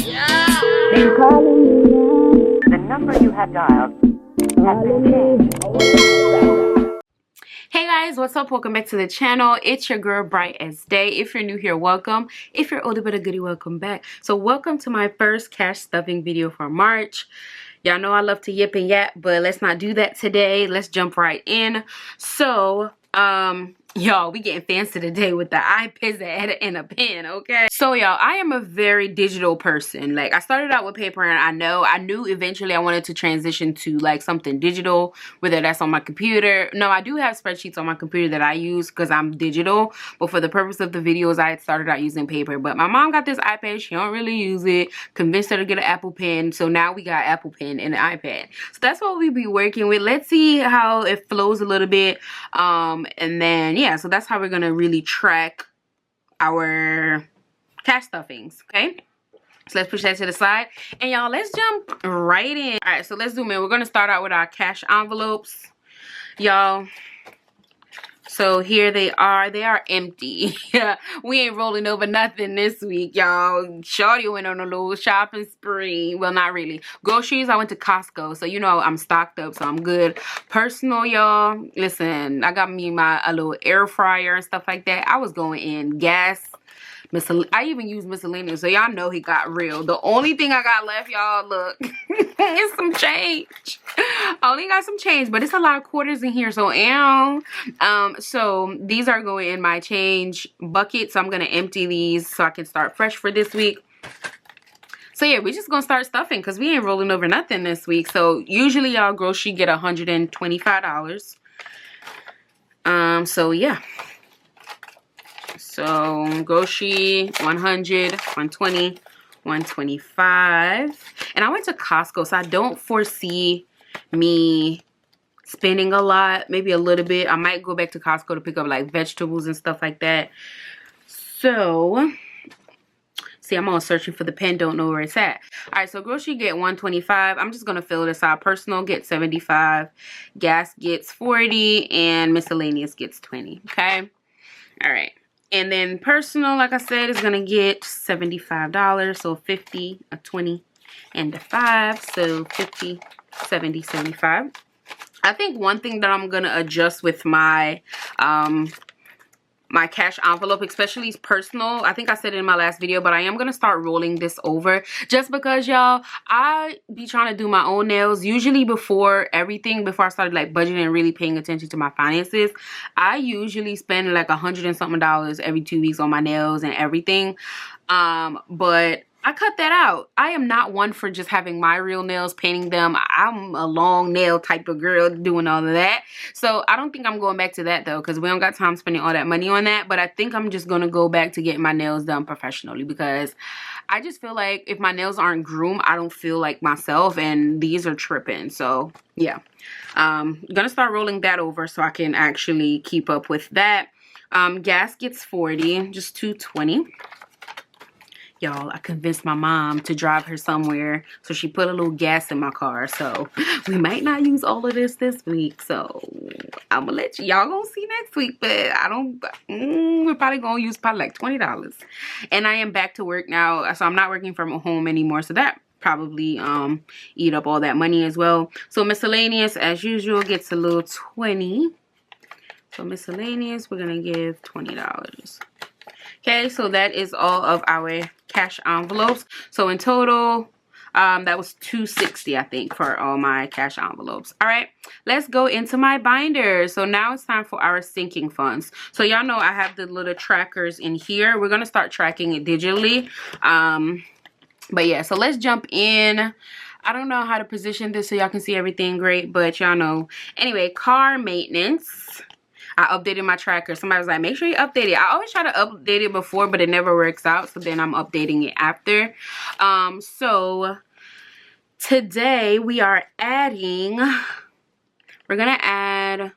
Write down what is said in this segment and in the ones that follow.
Been calling me. The number you have dialed has been changed. Hey guys, what's up? Welcome back to the channel. It's your girl BrightAsDae. If you're new here, welcome. If you're older but a goodie, welcome back. So welcome to my first cash stuffing video for March. Y'all know I love to yip and yap, but let's not do that today. Let's jump right in. So y'all, we getting fancy today with the iPad and a pen, okay? So y'all, I am a very digital person. Like, I started out with paper, and I knew eventually I wanted to transition to like something digital, whether that's on my computer. No, I do have spreadsheets on my computer that I use because I'm digital, but for the purpose of the videos, I had started out using paper. But my mom got this iPad, she don't really use it, convinced her to get an Apple Pen, so now we got Apple Pen and an iPad. So that's what we be working with. Let's see how it flows a little bit, and then yeah, so that's how we're gonna really track our cash stuffings, okay? So let's push that to the side, and y'all, let's jump right in. All right, so let's zoom in. We're gonna start out with our cash envelopes, y'all. So here they are empty. We ain't rolling over nothing this week, y'all. Shorty went on a little shopping spree. Well, not really. Groceries, I went to Costco, so you know I'm stocked up, so I'm good. Personal, y'all, listen, I got me a little air fryer and stuff like that. I was going in. Gas, I even use miscellaneous, so y'all know he got real. The only thing I got left, y'all, look, is some change. I only got some change, but it's a lot of quarters in here, so so these are going in my change bucket, so I'm gonna empty these so I can start fresh for this week. So yeah, we're just gonna start stuffing because we ain't rolling over nothing this week. So usually y'all grocery get $125. So yeah. So grocery 100, 120, 125. And I went to Costco, so I don't foresee me spending a lot, maybe a little bit. I might go back to Costco to pick up like vegetables and stuff like that. So see, I'm on searching for the pen, don't know where it's at. All right, so grocery get 125. I'm just gonna fill this out. Personal gets 75, gas gets 40, and miscellaneous gets 20. Okay, all right. And then personal, like I said, is gonna get $75. So 50, a 20, and a 5. So 50, 70, 75. I think one thing that I'm gonna adjust with my my cash envelope, especially personal, I think I said it in my last video, but I am gonna start rolling this over just because, y'all, I be trying to do my own nails. Usually before I started like budgeting and really paying attention to my finances, I usually spend like $100 and something every 2 weeks on my nails and everything. But I cut that out. I am not one for just having my real nails, painting them. I'm a long nail type of girl doing all of that. So I don't think I'm going back to that though, because we don't got time spending all that money on that. But I think I'm just going to go back to getting my nails done professionally, because I just feel like if my nails aren't groomed, I don't feel like myself, and these are tripping. So yeah, I'm going to start rolling that over so I can actually keep up with that. Gas gets 40, just $2.20. Y'all, I convinced my mom to drive her somewhere, so she put a little gas in my car. So we might not use all of this week. So I'm gonna let y'all gonna see next week. But I don't. We're probably gonna use like $20. And I am back to work now, so I'm not working from home anymore. So that probably eat up all that money as well. So miscellaneous, as usual, gets a little 20. So miscellaneous, we're gonna give $20. Okay, so that is all of our cash envelopes. So in total, that was $260, I think, for all my cash envelopes. All right, let's go into my binder. So now it's time for our sinking funds. So y'all know I have the little trackers in here. We're gonna start tracking it digitally. But yeah, so let's jump in. I don't know how to position this so y'all can see everything great, but y'all know. Anyway, car maintenance. I updated my tracker. Somebody was like, make sure you update it. I always try to update it before, but it never works out. So then I'm updating it after. So today we are adding, we're going to add,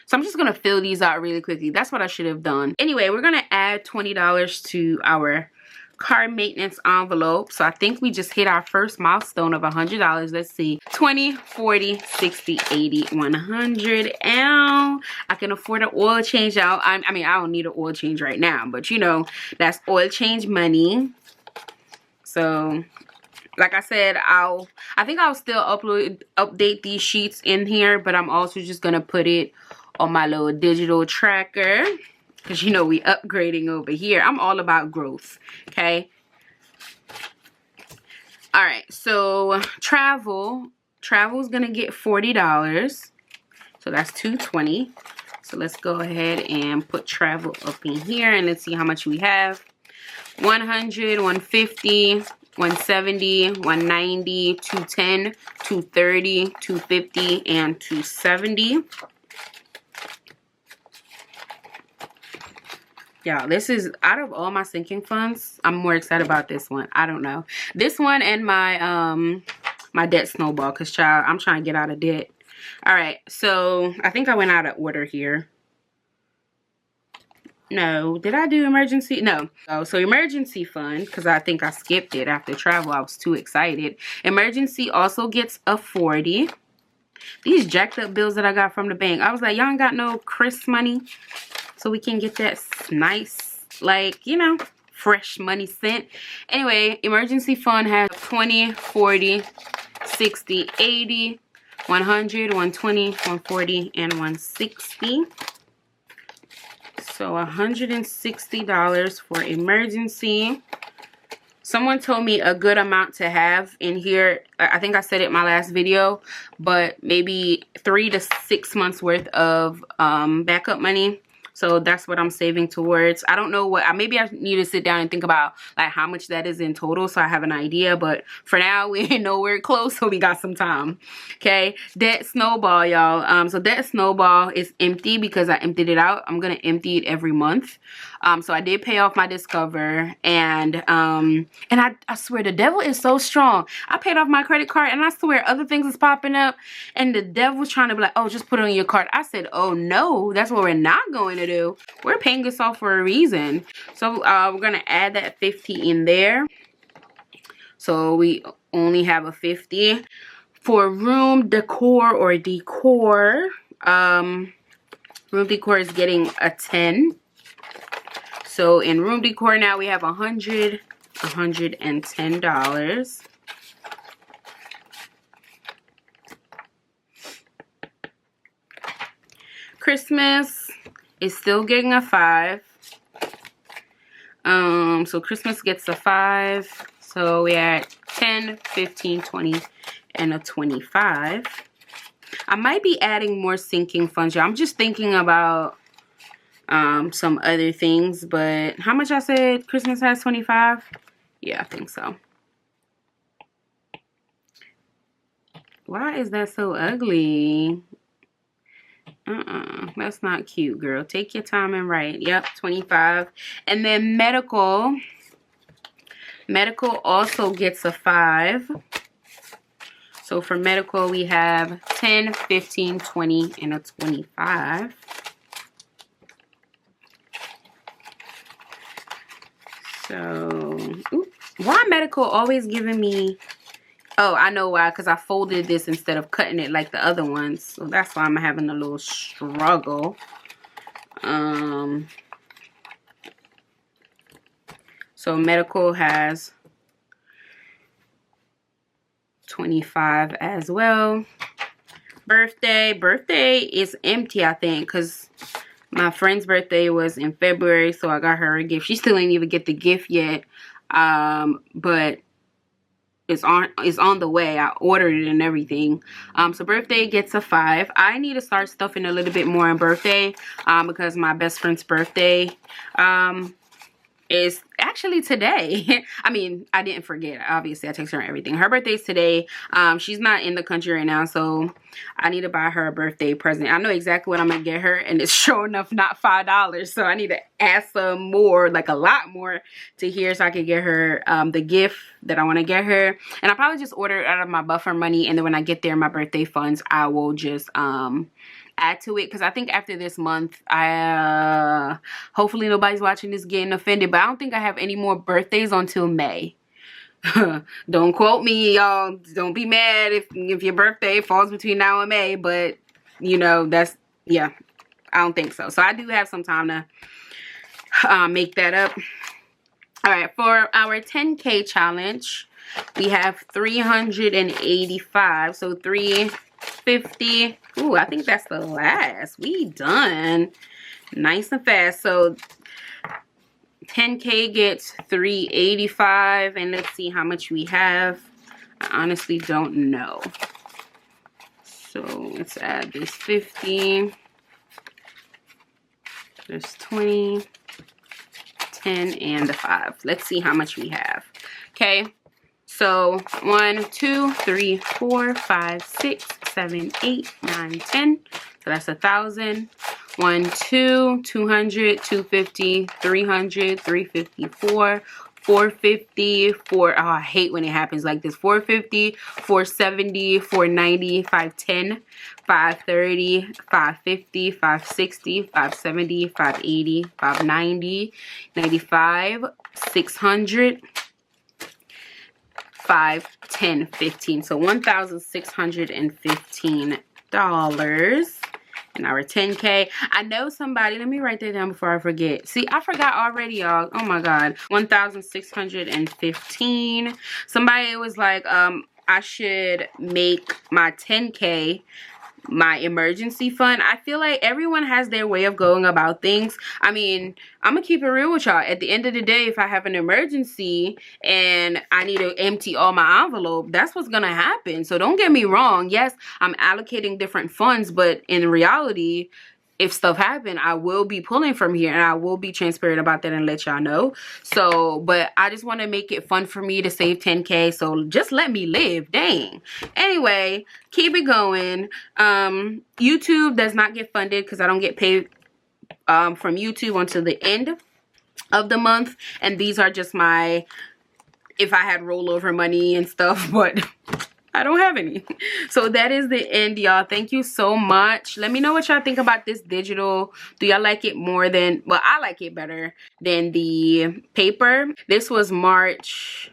so I'm just going to fill these out really quickly. That's what I should have done. Anyway, we're going to add $20 to our car maintenance envelope. So I think we just hit our first milestone of $100. Let's see, 20, 40, 60, 80, 100. And I can afford an oil change out. I mean, I don't need an oil change right now, but you know, that's oil change money. So like I said, I think I'll still update these sheets in here, but I'm also just gonna put it on my little digital tracker, because you know we upgrading over here. I'm all about growth, okay? All right, so travel's gonna get $40, so that's $220. So let's go ahead and put travel up in here, and let's see how much we have. 100, 150, 170, 190, 210, 230, 250, and 270. Yeah, this is, out of all my sinking funds, I'm more excited about this one. I don't know. This one and my my debt snowball, because child, I'm trying to get out of debt. All right, so I think I went out of order here. No, did I do emergency? No. Oh, so emergency fund, because I think I skipped it after travel. I was too excited. Emergency also gets a 40. These jacked up bills that I got from the bank. I was like, y'all ain't got no crisp money, so we can get that nice, like, you know, fresh money sent. Anyway, emergency fund has 20, 40, 60, 80, 100, 120, 140, and 160. So $160 for emergency. Someone told me a good amount to have in here. I think I said it in my last video, but maybe 3 to 6 months worth of backup money. So that's what I'm saving towards. I don't know what, maybe I need to sit down and think about like how much that is in total, so I have an idea. But for now, we ain't nowhere close, so we got some time. Okay, debt snowball, y'all. So debt snowball is empty because I emptied it out. I'm gonna empty it every month. So I did pay off my Discover, and I swear the devil is so strong. I paid off my credit card, and I swear other things is popping up, and the devil's trying to be like, oh, just put it on your card. I said, oh no, that's what we're not going to do. We're paying this off for a reason. So we're gonna add that 50 in there. So we only have a 50 for room decor or decor. Room decor is getting a 10. So in room decor now we have $110. Christmas is still getting a 5. So Christmas gets a 5. So we had 10, 15, 20, and a 25. I might be adding more sinking funds. I'm just thinking about some other things, but how much I said Christmas has 25? Yeah, I think so. Why is that so ugly? That's not cute, girl. Take your time and write. Yep, 25. And then medical also gets a 5. So for medical we have 10, 15, 20, and a 25. So why medical always giving me, oh, I know why, because I folded this instead of cutting it like the other ones. So that's why I'm having a little struggle. So medical has 25 as well. Birthday is empty, I think, because my friend's birthday was in February, so I got her a gift. She still ain't even get the gift yet, but it's on the way. I ordered it and everything. So birthday gets a 5. I need to start stuffing a little bit more on birthday, because my best friend's birthday is actually today. I mean, I didn't forget. Obviously, I texted her everything. Her birthday's today. She's not in the country right now, so I need to buy her a birthday present. I know exactly what I'm gonna get her, and it's sure enough not $5. So I need to add some more, like a lot more, to here so I can get her the gift that I want to get her. And I'll probably just order it out of my buffer money, and then when I get there, my birthday funds, I will just add to it, because I think after this month, hopefully nobody's watching this getting offended, but I don't think I have any more birthdays until May. Don't quote me, y'all. Don't be mad if your birthday falls between now and May, but you know, that's, yeah, I don't think so. So I do have some time to make that up. All right, for our 10K challenge, we have 385. So 350. Ooh, I think that's the last. We done nice and fast. So 10K gets 385, and let's see how much we have. I honestly don't know. So let's add this 50. There's 20, 10, and the 5. Let's see how much we have. Okay, so 1, 2, 3, 4, 5, 6, 7, 8, 9, 10. So that's 1,000. 1, 2, 200, 250, 300, 354, 450, 4. Oh, I hate when it happens like this. 450, 470, 490, 510, 530, 550, 560, 570, 580, 590, 95, 600, 5, 10, 15. So $1,615 in our 10K. I know somebody, let me write that down before I forget. See, I forgot already, y'all. Oh my God. 1,615. Somebody was like, I should make my 10K my emergency fund. I feel like everyone has their way of going about things. I mean, I'm gonna keep it real with y'all. At the end of the day, if I have an emergency and I need to empty all my envelope, that's what's gonna happen. So don't get me wrong. Yes, I'm allocating different funds, but in reality, if stuff happen, I will be pulling from here, and I will be transparent about that and let y'all know. So, but I just want to make it fun for me to save 10K. So just let me live. Dang. Anyway, keep it going. YouTube does not get funded because I don't get paid from YouTube until the end of the month. And these are just my, if I had rollover money and stuff, but I don't have any. So that is the end, y'all. Thank you so much. Let me know what y'all think about this digital. Do y'all like it more than, well, I like it better than the paper. This was March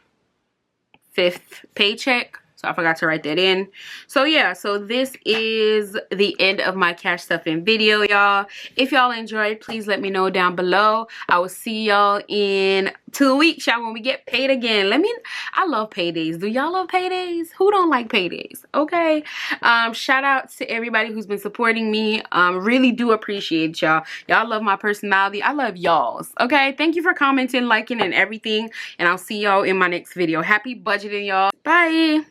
5th paycheck. So I forgot to write that in. So yeah, so this is the end of my cash stuffing video, y'all. If y'all enjoyed, please let me know down below. I will see y'all in 2 weeks, y'all, when we get paid again. I love paydays. Do y'all love paydays? Who don't like paydays? Okay. Shout out to everybody who's been supporting me. Really do appreciate y'all. Y'all love my personality. I love y'all's. Okay. Thank you for commenting, liking, and everything. And I'll see y'all in my next video. Happy budgeting, y'all. Bye.